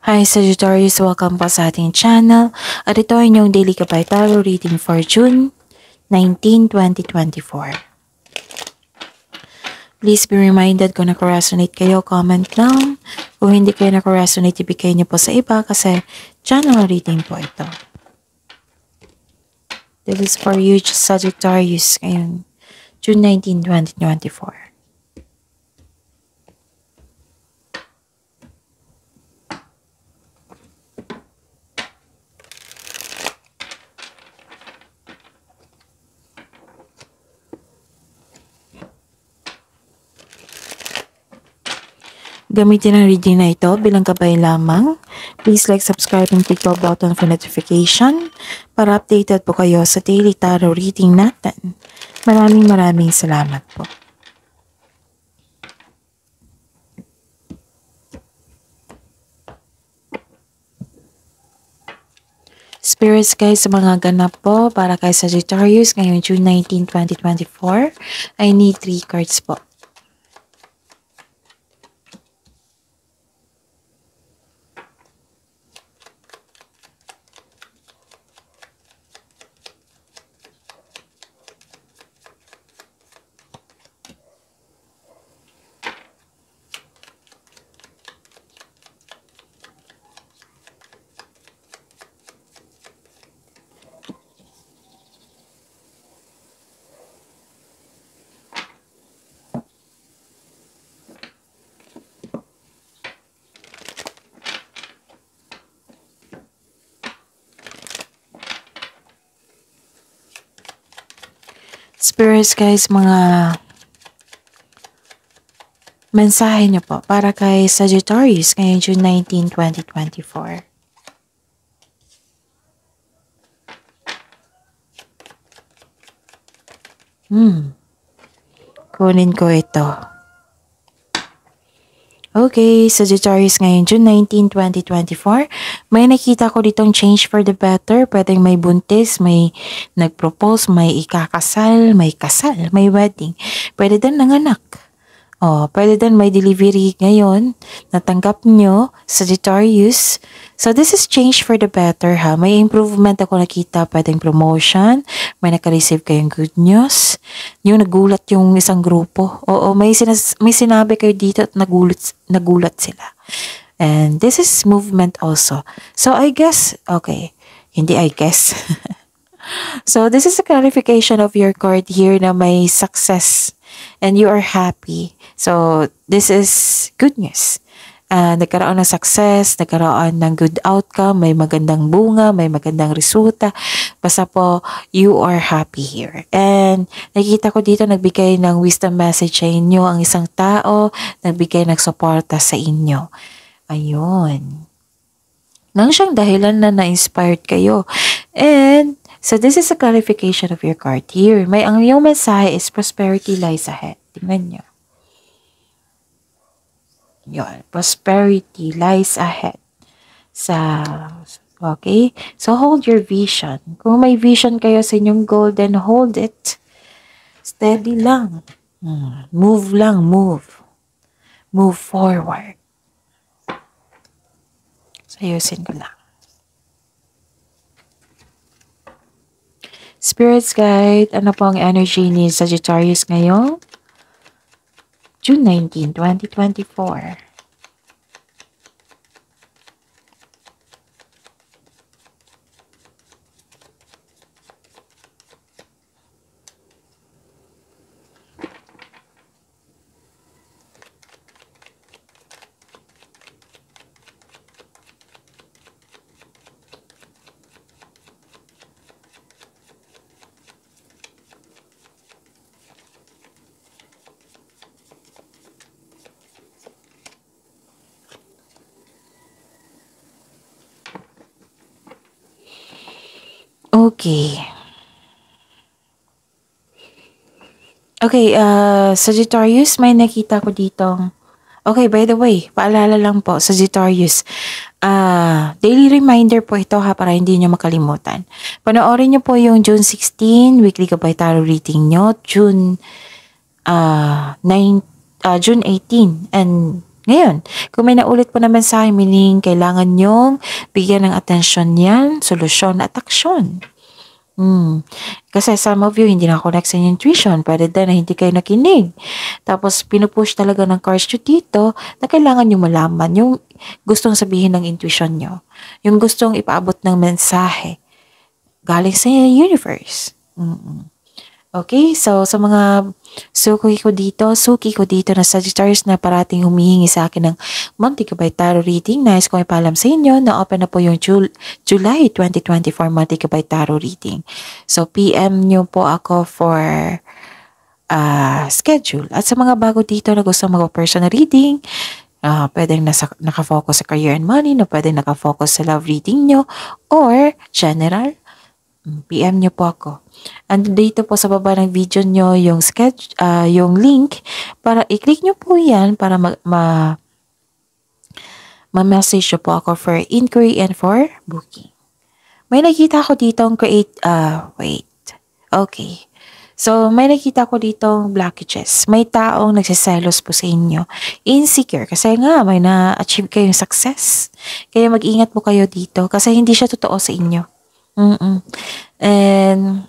Hi Sagittarius, welcome po sa ating channel. At ito ay inyong daily Kapay Tarot reading for June 19, 2024. Please be reminded kung nakaresonate kayo, comment down. Kung hindi kayo nakaresonate, ibigay niyo po sa iba kasi channel reading po ito. This is for you, Sagittarius, ngayon June 19, 2024. Gamitin ang reading na ito bilang gabay lamang. Please like, subscribe, and click the button for notification para updated po kayo sa daily tarot reading natin. Maraming salamat po. Spirits guys, sa mga ganap po para kay Sagittarius ngayong June 19, 2024, I need 3 cards po. Spirits guys, mga mensahe nyo po para kay Sagittarius ngayong June 19, 2024. Kunin ko ito. Okay, Sagittarius ngayon June 19, 2024. May nakita ko ditong change for the better. Pwedeng may buntis, may nagpropose, may ikakasal, may wedding. Pwede din nanganak. Pwede din may delivery ngayon. Natanggap nyo, Sagittarius. So this is change for the better ha. May improvement ako nakita. Pwedeng promotion. May naka-receive kayong good news. Yung nagulat yung isang grupo. May sinabi kayo dito at nagulat sila. And this is movement also. So I guess, okay. Hindi I guess. So this is a clarification of your card here na may success and you are happy. So this is good news. Nagkaroon ng success, nagkaroon ng good outcome, may magandang bunga, may magandang resulta. Basta po, you are happy here. And nakikita ko dito, nagbigay ng wisdom message sa inyo ang isang tao, nagbigay ng suporta sa inyo. Ayun. Nang siyang dahilan na na-inspired kayo. And so this is a clarification of your card here. Ang iyong mensahe is prosperity lies ahead. Tingnan nyo. Yun. Prosperity lies ahead. Okay? So hold your vision. Kung may vision kayo sa inyong goal, then hold it. Steady lang. Move lang, move. Move forward. So ayusin ko lang. Spirits guide, ano po ang energy ni Sagittarius ngayon? June 19, 2024. Okay, Sagittarius, may nakita ko dito. Okay, by the way, paalala lang po, Sagittarius. Daily reminder po ito ha, para hindi nyo makalimutan. Panoorin nyo po yung June 16, weekly Kapay Tarot reading nyo, June 18, and Ngayon, kung may naulit po na mensahe, meaning kailangan nyong bigyan ng atensyon yan, solusyon at aksyon. Kasi some of you hindi na-connect sa intuition. Pwede din na hindi kayo nakinig. Tapos pinupush talaga ng cards nyo dito na kailangan nyo malaman yung gustong sabihin ng intuition nyo. Yung gustong ipaabot ng mensahe galing sa universe. Okay, so sa mga suki ko dito na Sagittarius na parating humihingi sa akin ng monthly Gabay Tarot reading, nais kong ipaalam sa inyo na open na po yung July 2024 monthly Gabay Tarot reading. So PM nyo po ako for schedule. At sa mga bago dito na gusto mag-personal reading, pwedeng nakafocus sa career and money, na pwedeng nakafocus sa love reading nyo, or general, PM nyo po ako. And dito po sa baba ng video nyo yung yung link para i-click nyo po yan para ma-message nyo po ako for inquiry and for booking. May nakita ko dito okay. So, may nakita ko dito blockages. May taong nagsiselos po sa inyo. Insecure. Kasi nga, may na-achieve kayong success. Kaya mag-ingat po kayo dito. Kasi hindi siya totoo sa inyo. And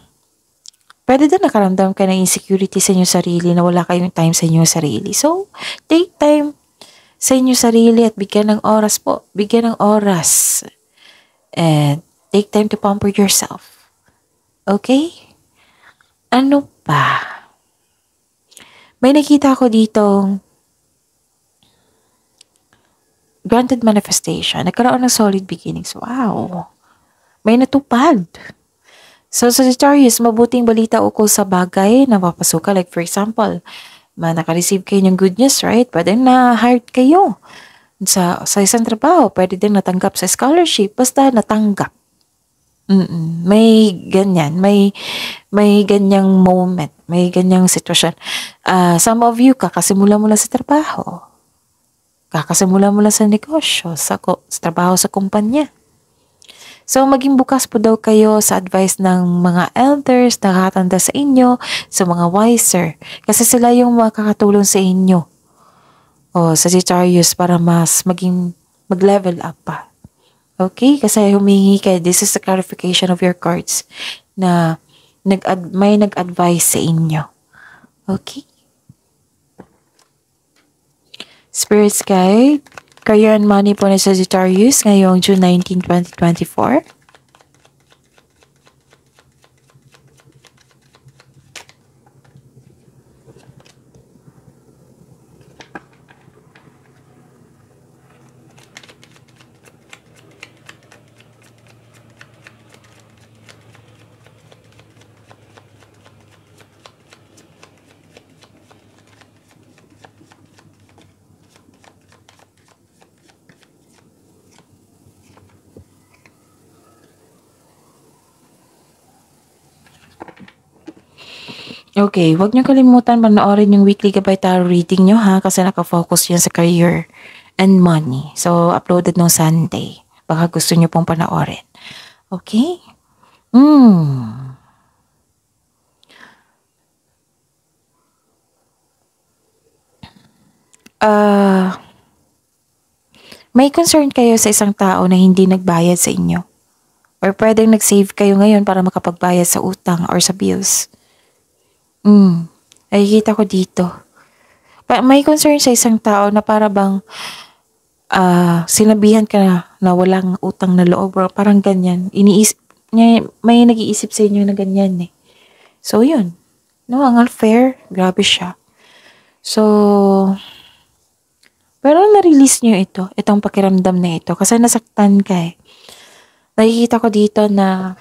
pwede din nakaramdam ka ng insecurity sa inyong sarili na wala kayong time sa inyong sarili. So, take time sa inyong sarili at bigyan ng oras po. Bigyan ng oras. And take time to pamper yourself. Okay? Ano pa? May nakita ko ditong granted manifestation. Nagkaroon ng solid beginnings. Wow! May natupad. So, Sagittarius, mabuting balita ukol sa bagay na papasukan. Like, for example, naka-receive kayo ng good news, right? Pwede na-hired kayo sa isang trabaho. Pwede din natanggap sa scholarship. Basta natanggap. May ganyan. May ganyang moment. May ganyang sitwasyon. Some of you, kakasimula mo lang sa trabaho. Kakasimula mo lang sa negosyo, sa trabaho sa kumpanya. So, maging bukas po daw kayo sa advice ng mga elders na nakatanda sa inyo, sa mga wiser. Kasi sila yung makakatulong sa inyo. O, Sagittarius, para mas mag-level up pa. Okay? Kasi humingi kayo. This is the clarification of your cards na may nag-advise sa inyo. Okay? Spirits Guide. Career and money po ni Sagittarius ngayong June 19, 2024. Okay, huwag niyo kalimutan panoorin yung weekly Gabay Tarot reading nyo ha, kasi nakafocus yan sa career and money. So, uploaded no Sunday. Baka gusto niyo pong panoorin. Okay? May concern kayo sa isang tao na hindi nagbayad sa inyo. Or pwedeng nag-save kayo ngayon para makapagbayad sa utang or sa bills. Nakikita ko dito. May concern sa isang tao na para bang sinabihan ka na walang utang na loob or parang ganyan. May nag-iisip sa inyo na ganyan eh. So, yun. No, ang unfair. Grabe siya. So, pero na-release nyo itong pakiramdam na ito kasi nasaktan ka eh. Nakikita ko dito na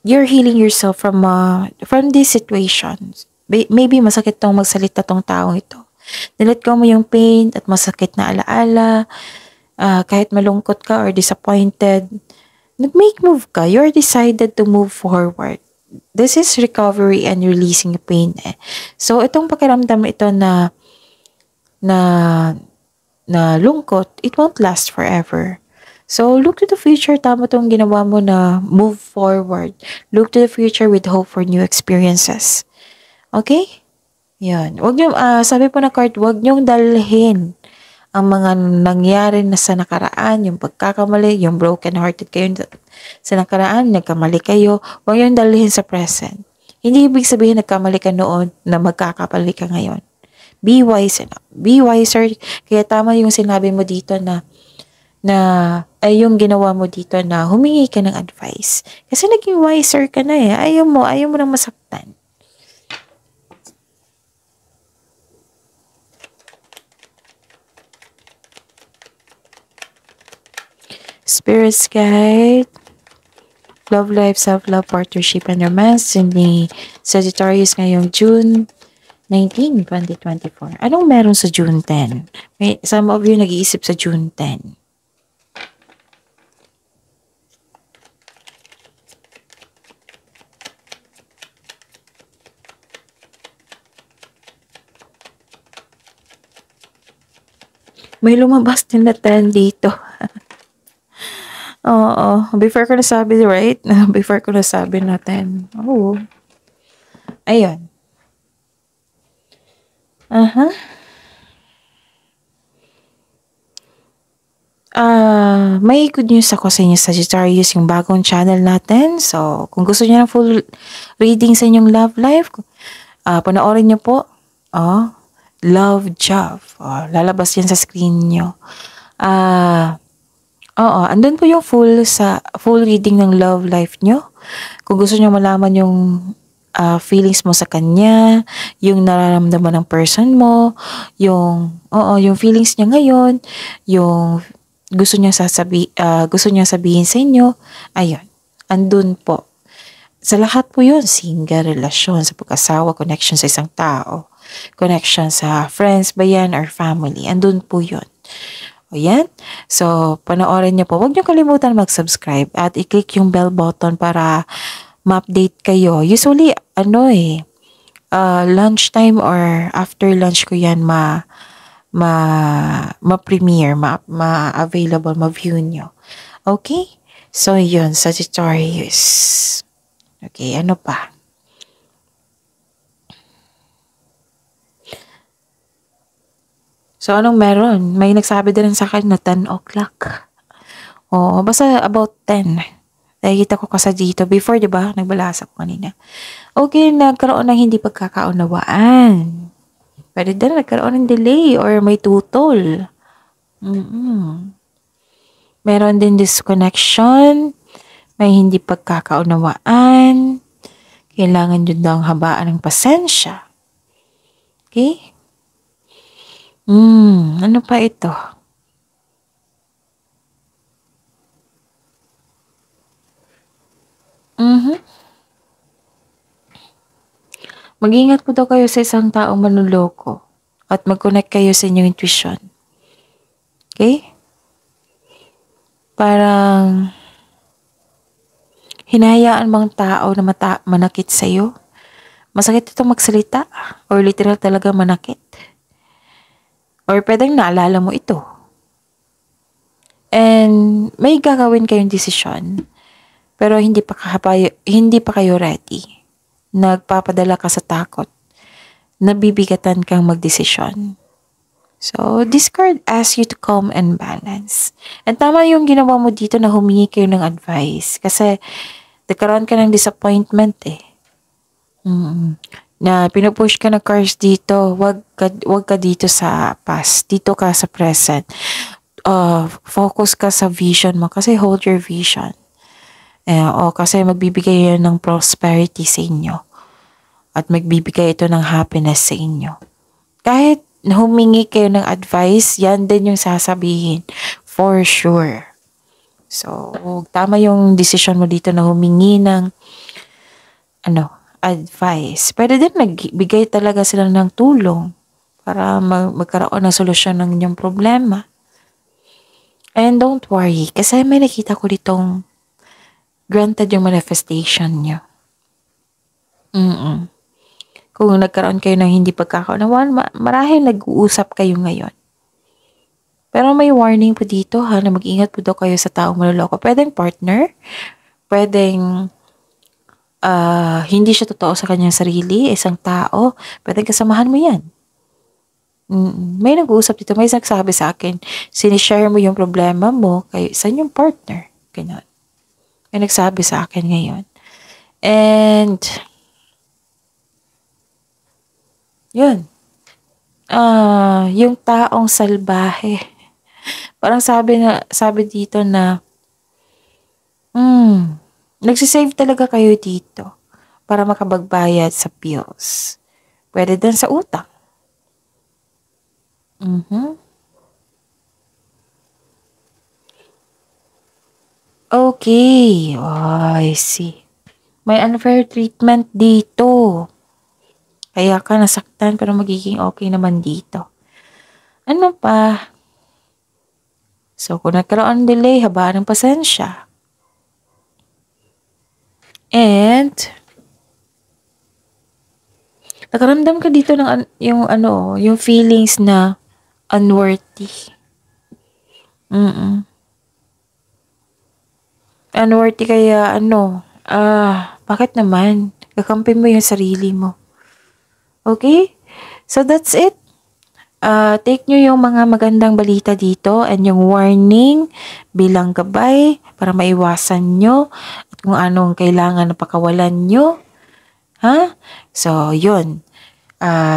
you're healing yourself from these situations. Maybe masakit tong magsalita tong taong ito. Nilet go mo yung pain at masakit na alaala. Kahit malungkot ka or disappointed, nag-make move ka. You're decided to move forward. This is recovery and releasing pain eh. So, itong pakiramdam ito na lungkot, it won't last forever. So, look to the future. Tama itong ginawa mo na move forward. Look to the future with hope for new experiences. Okay? Yun. Wag niyo, sabi po na card, wag niyong dalhin ang mga nangyari na sa nakaraan, yung pagkakamali, yung broken hearted kayo sa nakaraan, nagkamali kayo, huwag yung dalhin sa present. Hindi ibig sabihin nagkamali ka noon na magkakapali ka ngayon. Be wise, be wiser. Kaya tama yung sinabi mo dito na ay yung ginawa mo dito na humingi ka ng advice. Kasi naging wiser ka na eh. Ayaw mo nang masaktan. Spirit's Guide, Love Life, Self-Love, Partnership, and Romance ni Sagittarius ngayong June 19, 2024. Anong meron sa June 10? Some of you nag-iisip sa June 10. May lumabas din na 10 dito. Oo. Before ko nasabi, right? Before ko nasabi na 10. Oo. Ayun. May good news ako sa inyo, Sagittarius, yung bagong channel natin. So, kung gusto niyo ng full reading sa inyong love life, panoorin niyo po. Love Job. Lalabas yan sa screen niyo. Andun po yung full reading ng love life nyo. Kung gusto nyo malaman yung feelings mo sa kanya, yung nararamdaman ng person mo, yung feelings niya ngayon, yung gusto niya sabihin sa inyo, ayun, andun po. Sa lahat po yun, single, relasyon, sa pag-asawa, connection sa isang tao, connection sa friends ba yan or family, andun po yun. O yan. So, panoorin niyo po. Huwag niyo kalimutan mag-subscribe at i-click yung bell button para ma-update kayo. Usually, lunchtime or after lunch ko yan ma-premiere, ma-available, ma-view nyo. Okay? So, yun, Sagittarius. Okay, ano pa? So, anong meron? May nagsabi din sa akin na 10 o'clock. Oo, basta about 10. Nakikita ko kasi dito. Before, di ba? Nagbalasa ko kanina. Okay, nagkaroon ng hindi pagkakaunawaan. Pwede din nagkaroon ng delay or may tutol. Meron din disconnection. May hindi pagkakaunawaan. Kailangan yun daw habaan ng pasensya. Okay? Ano pa ito? Mag-ingat po daw kayo sa isang taong manloloko at mag-connect kayo sa inyong intuition. Okay? Parang hinahayaan mong tao na manakit sa'yo. Masakit ito magsalita or literal talaga manakit. Or pwedeng naalala mo ito. And may gagawin kayong desisyon. Pero hindi pa kayo ready. Nagpapadala ka sa takot. Nabibigatan kang magdesisyon. So, this card asks you to calm and balance. And tama yung ginawa mo dito na humingi kayo ng advice. Kasi, nagkaroon ka ng disappointment eh. Na pinupush ka ng cards dito, wag ka dito sa past, dito ka sa present. Focus ka sa vision mo kasi hold your vision. Kasi magbibigay yan ng prosperity sa inyo. At magbibigay ito ng happiness sa inyo. Kahit humingi kayo ng advice, yan din yung sasabihin. For sure. So, tama yung decision mo dito na humingi ng advice. Pwede din nagbigay talaga sila ng tulong para magkaroon ng solusyon ng inyong problema. And don't worry, kasi may nakita ko ditong granted yung manifestation nyo. Kung nagkaroon kayo ng hindi pagkakaunawaan, marahil nag-uusap kayo ngayon. Pero may warning po dito na mag-ingat po daw kayo sa taong maloloko. Pwedeng partner, pwedeng hindi siya totoo sa kanyang sarili, isang tao, pwedeng kasamahan mo yan. May nag-uusap dito, may nagsabi sa akin, sinishare mo yung problema mo sa inyong partner. Ganyan. May nagsabi sa akin ngayon. And, yun. Yung taong salbahe. Parang sabi dito na, nagsisave talaga kayo dito para makapagbayad sa bills. Pwede din sa utang. Okay. Oh, I see. May unfair treatment dito. Kaya ka nasaktan pero magiging okay naman dito. Ano pa? So, kung nagkaroon ng delay, habaan ng pasensya. And, nakaramdam ka dito ng yung feelings na unworthy. Unworthy kaya bakit naman? Kakampi mo yung sarili mo. Okay? So that's it. Take nyo yung mga magandang balita dito and yung warning bilang gabay para maiwasan nyo at kung anong kailangan na pakawalan nyo. So, yun.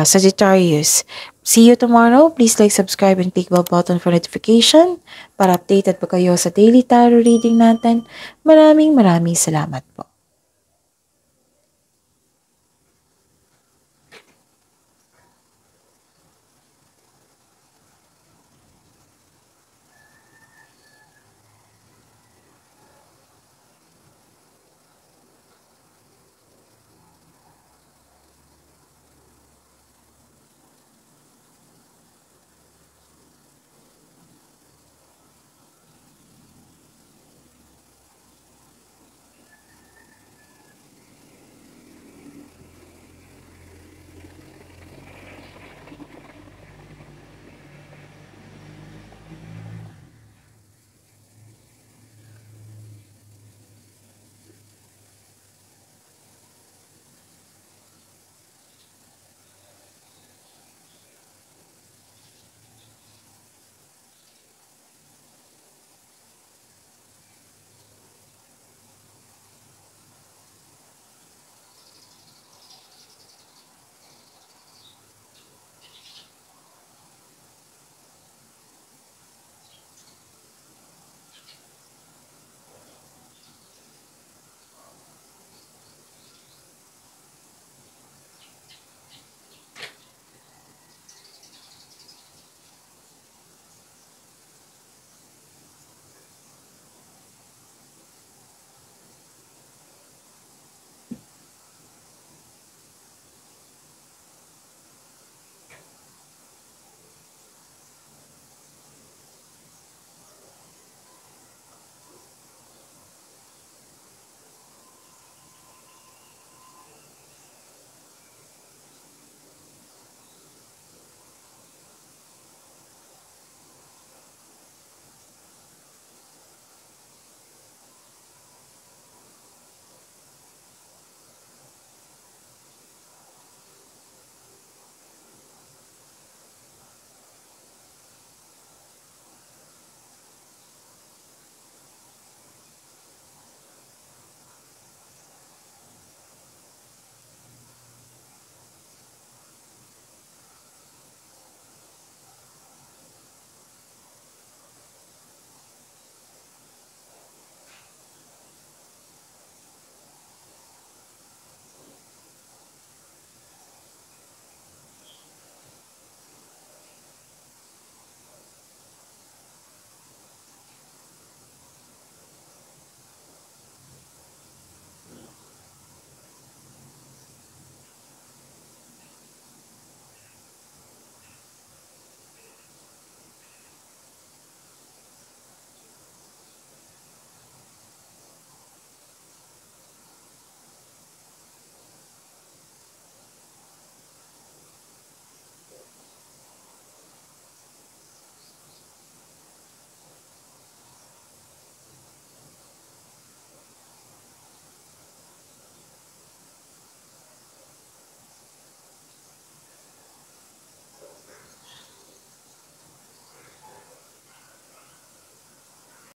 Sagittarius. See you tomorrow. Please like, subscribe, and click bell button for notification para updated pa kayo sa daily tarot reading natin. Maraming salamat po.